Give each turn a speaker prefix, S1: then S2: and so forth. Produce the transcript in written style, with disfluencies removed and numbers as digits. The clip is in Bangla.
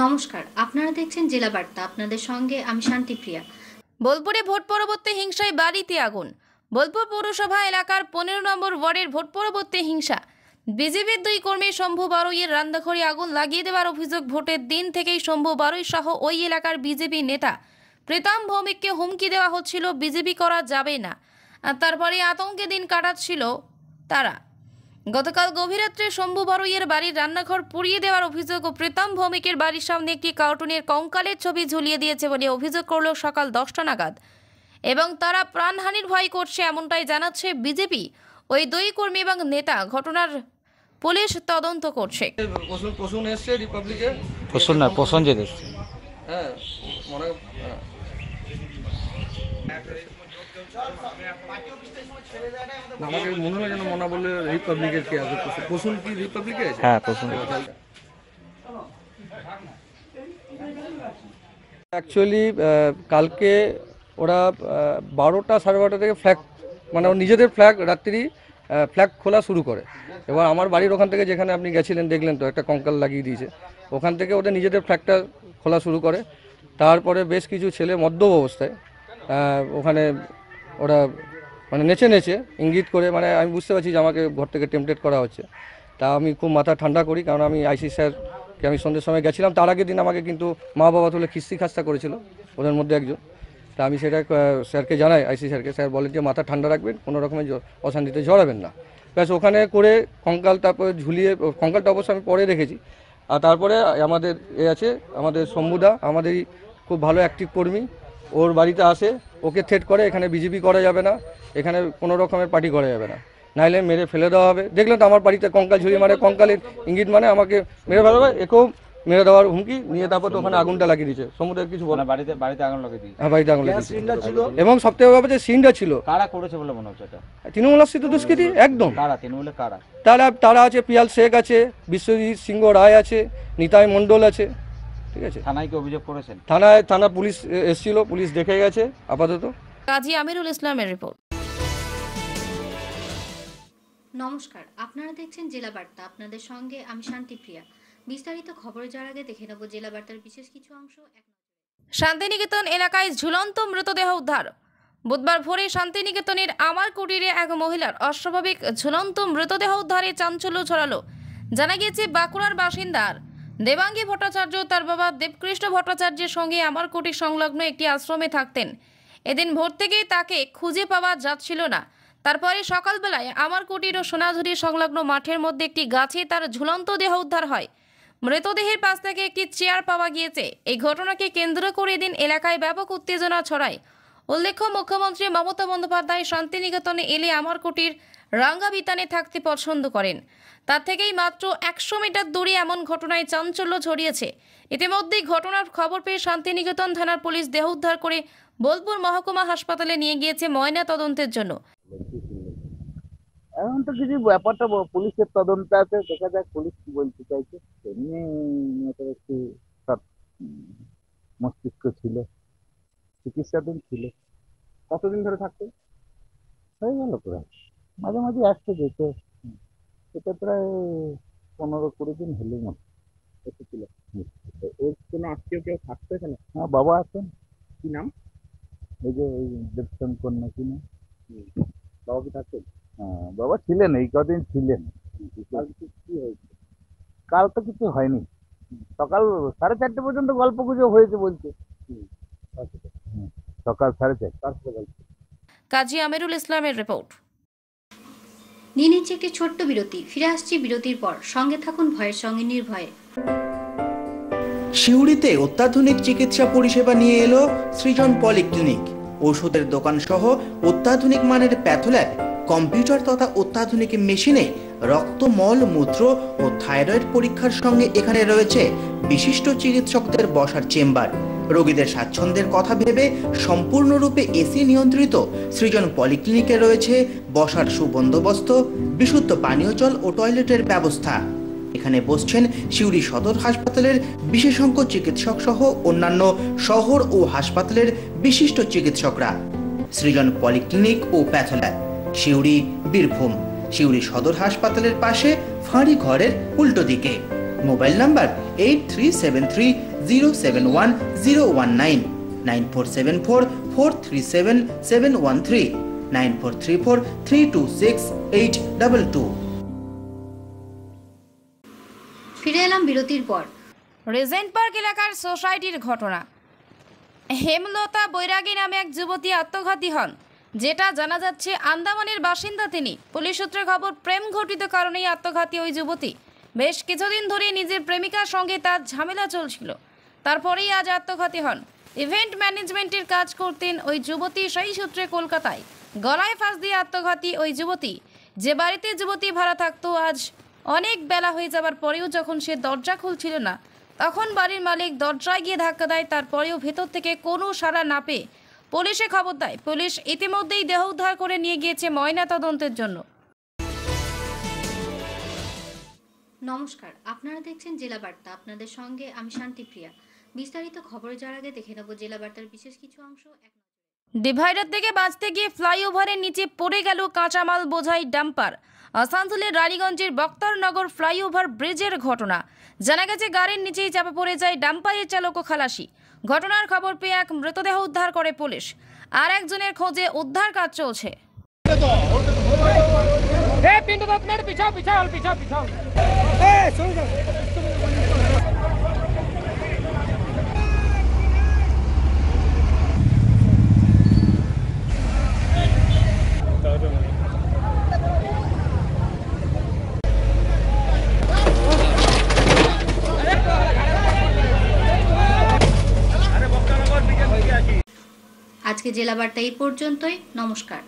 S1: নমস্কার, আপনারা দেখছেন জেলা বার্তা। আপনাদের সঙ্গে আমি শান্তিপ্রিয়া।
S2: বোলপুরে ভোট পরবর্তী হিংসায় বাড়িতে আগুন। বোলপুর পৌরসভা এলাকার 15 নম্বর ওয়ার্ডের ভোট পরবর্তী হিংসা। বিজেপির 2 কর্মী শম্ভু বারুইয়ের রান্নাঘরে আগুন লাগিয়ে দেওয়ার অভিযোগ। ভোটের দিন থেকেই শম্ভু বারুই সহ ওই এলাকার বিজেপি নেতা প্রীতম ভৌমিককে হুমকি দেওয়া হচ্ছিল, বিজেপি করা যাবে না। আর তারপরে আতঙ্কে দিন কাটাচ্ছিল তারা। গতকাল গভীর রাত্রে শম্ভু বারুইয়ের বাড়ির রান্নাঘর পুড়িয়ে দেওয়ার অভিযোগ ও প্রীতম ভৌমিকের বাড়ির সামনে একটি কার্টুনের কঙ্কালের ছবি ঝুলিয়ে দিয়েছে বলে অভিযোগ করল সকাল 10টা নাগাদ, এবং তারা প্রাণহানির ভয় করছে এমনটাই জানাচ্ছে বিজেপি। ওই 2 কর্মী এবং নেতা। ঘটনার পুলিশ তদন্ত করছে।
S3: আমাকে মনে হয় যেন মনে বললে রিপাবলিকের কি আছে, পশুন কি রিপাবলিকে আছে?
S4: হ্যাঁ, পশুন।
S3: অ্যাকচুয়ালি কালকে ওরা 12টা সাড়ে 12টা থেকে ফ্ল্যাগ, মানে নিজেদের ফ্ল্যাগ রাত্রি ফ্ল্যাগ খোলা শুরু করে। এবার আমার বাড়ির ওখান থেকে, যেখানে আপনি গেছিলেন দেখলেন তো, একটা কঙ্কাল লাগিয়ে দিয়েছে। ওখান থেকে ওদের নিজেদের ফ্ল্যাগটা খোলা শুরু করে। তারপরে বেশ কিছু ছেলে মদ্যপ অবস্থায় ওখানে ওরা মানে নেচে নেচে ইঙ্গিত করে, মানে আমি বুঝতে পারছি যে আমাকে ঘর থেকে টেম্পটেড করা হচ্ছে। তা আমি খুব মাথা ঠান্ডা করি, কারণ আমি আইসি স্যারকে আমি সন্ধ্যের সময় গেছিলাম। তার আগের দিন আমাকে কিন্তু মা বাবা তুলে খিস্তি খাস্তা করেছিল ওদের মধ্যে একজন। তা আমি সেটা স্যারকে জানাই, আইসি স্যারকে। স্যার বলেন যে মাথা ঠান্ডা রাখবেন, কোনো রকমের অশান্তিতে জড়াবেন না। ব্যাস ওখানে করে কঙ্কাল তারপরে ঝুলিয়ে, কঙ্কালটা অবশ্য আমি পরে রেখেছি। আর তারপরে আমাদের আছে আমাদের শম্ভুদা, আমাদেরই খুব ভালো অ্যাক্টিভ কর্মী, ওর বাড়িতে আসে, ওকে থ্রেট করে এখানে বিজেপি করা যাবে না, এখানে কোনো রকমের পার্টি করা যাবে না, নাইলে মেরে ফেলে দেওয়া হবে। দেখলেন তো আমার বাড়িতে কঙ্কাল ঝুলিয়ে, মানে কঙ্কালের ইঙ্গিত মানে আমাকে মেরে ফেলা হবে, একেও মেরে দেওয়ার হুমকি নিয়ে। তারপর তো ওখানে আগুনটা লাগিয়ে দিয়েছে। সমুদ্রের কিছু বলে
S4: বাড়িতে আগুন লাগিয়ে দিয়েছে।
S3: হ্যাঁ, বাড়িতে আগুন লাগিয়ে দিয়েছে। এবং সবথেকে ব্যাপার যে সিনটা ছিল,
S4: কারা করেছে বলে মনে হচ্ছে? এটা
S3: তৃণমূল আশ্রিত দুষ্কৃতী একদম।
S4: কারা তৃণমূলে কারা?
S3: তারা আছে, পিয়াল শেখ আছে, বিশ্বজিৎ সিংহ রায় আছে, নিতাই মণ্ডল আছে। ঠিক আছে,
S4: থানায় কি অভিযোগ করেছেন?
S3: থানা পুলিশ এসেছিল, পুলিশ দেখে গেছে আপাতত।
S2: কাজী আমিরুল ইসলামের রিপোর্ট।
S1: নমস্কার, আপনারা দেখছেন জেলা বার্তা। আপনাদের সঙ্গে আমি শান্তিপ্রিয়া। বিস্তারিত খবরে যাওয়ার আগে দেখে নেব জেলা বার্তার বিশেষ কিছু অংশ।
S2: শান্তিনিকেতন এলাকায় ঝুলন্ত মৃতদেহ উদ্ধার। বুধবার ভোরে শান্তিনিকেতনের আমার কুটিরে এক মহিলার অস্বাভাবিক ঝুলন্ত মৃতদেহ উদ্ধারে চাঞ্চল্য ছড়ালো। জানা গিয়েছে বাঁকুড়ার বাসিন্দার দেবাঙ্গী ভট্টাচার্য তার বাবা দেবকৃষ্ণ ভট্টাচার্যের সঙ্গে আমার কুটির সংলগ্ন একটি আশ্রমে থাকতেন। এদিন ভোর থেকেই তাকে খুঁজে পাওয়া যাচ্ছিল না। তারপরে সকালবেলায় আমার কুটির ও সোনাঝুরি সংলগ্ন মাঠের মধ্যে একটি গাছে তার ঝুলন্ত দেহ উদ্ধার হয়। মৃতদেহের পাশ থেকে একটি চেয়ার পাওয়া গিয়েছে। এই ঘটনাকে কেন্দ্র করে এদিন এলাকায় ব্যাপক উত্তেজনা ছড়ায়। উল্লেখ্য, মুখ্যমন্ত্রী মমতা বন্দ্যোপাধ্যায় শান্তিনিকেতনে এলে আমার কুটির রাঙ্গা বিতানে থাকতে পছন্দ করেন। তার থেকেই মাত্র 100 মিটার দূরে এমন ঘটনায় চাঞ্চল্য ছড়িয়েছে। ইতিমধ্যেই ঘটনার খবর পেয়ে শান্তিনিকেতন থানার পুলিশ দেহ উদ্ধার করে বোলপুর মহকুমা হাসপাতালে নিয়ে গিয়েছে ময়না তদন্তের জন্য।
S5: এখন তো কিছু ব্যাপারটা পুলিশের তদন্ত আছে, দেখা যাক পুলিশ কি বলতে চাইছে। এমনি একটু মস্তিষ্ক ছিল, চিকিৎসাধীন ছিল।
S4: কতদিন ধরে থাকতো?
S5: হয়ে গেল প্রায়, মাঝে মাঝে আসতে যেত। এটা প্রায় 15-20 দিন হলো মতো এসেছিল।
S4: ওর কোনো আত্মীয় কেউ থাকতো এখানে?
S5: হ্যাঁ, বাবা আছেন।
S4: কি নাম?
S5: এই যে ওই দেবশঙ্কর নাকি না?
S4: বাবা কি থাকতো?
S5: হ্যাঁ, বাবা ছিলেন, এই কদিন ছিলেন।
S4: কি হয়েছে?
S5: কাল তো কিছু হয়নি, সকাল 4:30 পর্যন্ত গল্প গুজব হয়েছে বলছে। সকাল 4:30।
S2: কাজী আমিরুল ইসলামের রিপোর্ট।
S1: নিয়ে নিচ্ছে একটি ছোট্ট বিরতি। ফিরে আসছি বিরতির পর। সঙ্গে থাকুন ভয়ের সঙ্গে নির্ভয়ে।
S6: সিউড়িতে অত্যাধুনিক চিকিৎসা পরিষেবা নিয়ে এলো সৃজন পলিক্লিনিক। ওষুধের দোকান সহ অত্যাধুনিক মানের প্যাথোল্যাব, কম্পিউটার তথা অত্যাধুনিক মেশিনে রক্ত, মল, মূত্র ও থাইরয়েড পরীক্ষার সঙ্গে এখানে রয়েছে বিশিষ্ট চিকিৎসকদের বসার চেম্বার। রোগীদের স্বাচ্ছন্দ্যের কথা ভেবে সম্পূর্ণরূপে এসি নিয়ন্ত্রিত সৃজন পলিক্লিনিকে রয়েছে বসার সুবন্দোবস্ত, বিশুদ্ধ পানীয় জল ও টয়লেটের ব্যবস্থা। এখানে বসছেন সিউড়ি সদর হাসপাতালের বিশেষজ্ঞ চিকিৎসক সহ অন্যান্য শহর ও হাসপাতালের বিশিষ্ট চিকিৎসকরা। সৃজন পলিক্লিনিক ও প্যাথোল্যাব, সিউড়ি, বীরভূম। সিউড়ি সদর হাসপাতালের পাশে ফাঁড়ি ঘরের উল্টো দিকে। Mobile number 8373 071019 9474 437 713 9434 326 822।
S1: ফিরে এলাম বিরতির পর।
S2: রিজেন্ট পার্ক এলাকার সোসাইটির ঘটনা। হেমলতা বৈরাগী নামে এক যুবতী আত্মঘাতী হন, যেটা জানা যাচ্ছে আন্দামানের বাসিন্দা তিনি। পুলিশ সূত্রে খবর, প্রেম ঘটিত কারণেই আত্মঘাতী ওই যুবতী। বেশ কিছুদিন ধরে নিজের প্রেমিকার সঙ্গে তার ঝামেলা চলছিল, তারপরেই আজ আত্মঘাতী হন। ইভেন্ট ম্যানেজমেন্টের কাজ করতেন ওই যুবতী, সেই সূত্রে কলকাতায়। গলায় ফাঁস দিয়ে আত্মঘাতী ওই যুবতী। যে বাড়িতে যুবতী ভাড়া থাকতো, আজ অনেক বেলা হয়ে যাবার পরেও যখন সে দরজা খুলছিল না, তখন বাড়ির মালিক দরজায় গিয়ে ধাক্কা দেয়। তারপরেও ভেতর থেকে কোনো সাড়া না পেয়ে পুলিশে খবর দেয়। পুলিশ ইতিমধ্যেই দেহ উদ্ধার করে নিয়ে গিয়েছে ময়না তদন্তের জন্য।
S1: নমস্কার, আপনারা দেখছেন জেলা বার্তা। আপনাদের সঙ্গে আমি শান্তিপ্রিয়া। বিস্তারিত খবরে যাওয়ার আগে দেখে নেব জেলা বার্তার বিশেষ কিছু অংশ।
S2: ডিভাইডার থেকে বাঁচতে গিয়ে ফ্লাইওভারের নিচে পড়ে গেল কাঁচামাল বোঝাই ডাম্পার। আসানসোলের রানীগঞ্জের বক্তারনগর ফ্লাইওভার ব্রিজের ঘটনা। জানা গেছে গাড়ির নিচেই চাপা পড়ে যায় ডাম্পারের চালক ও খালাসি। ঘটনার খবর পেয়ে এক মৃতদেহ উদ্ধার করে পুলিশ। আর একজনের খোঁজে উদ্ধার কাজ চলছে।
S1: আজকে জেলা বার্তা এই পর্যন্তই। নমস্কার।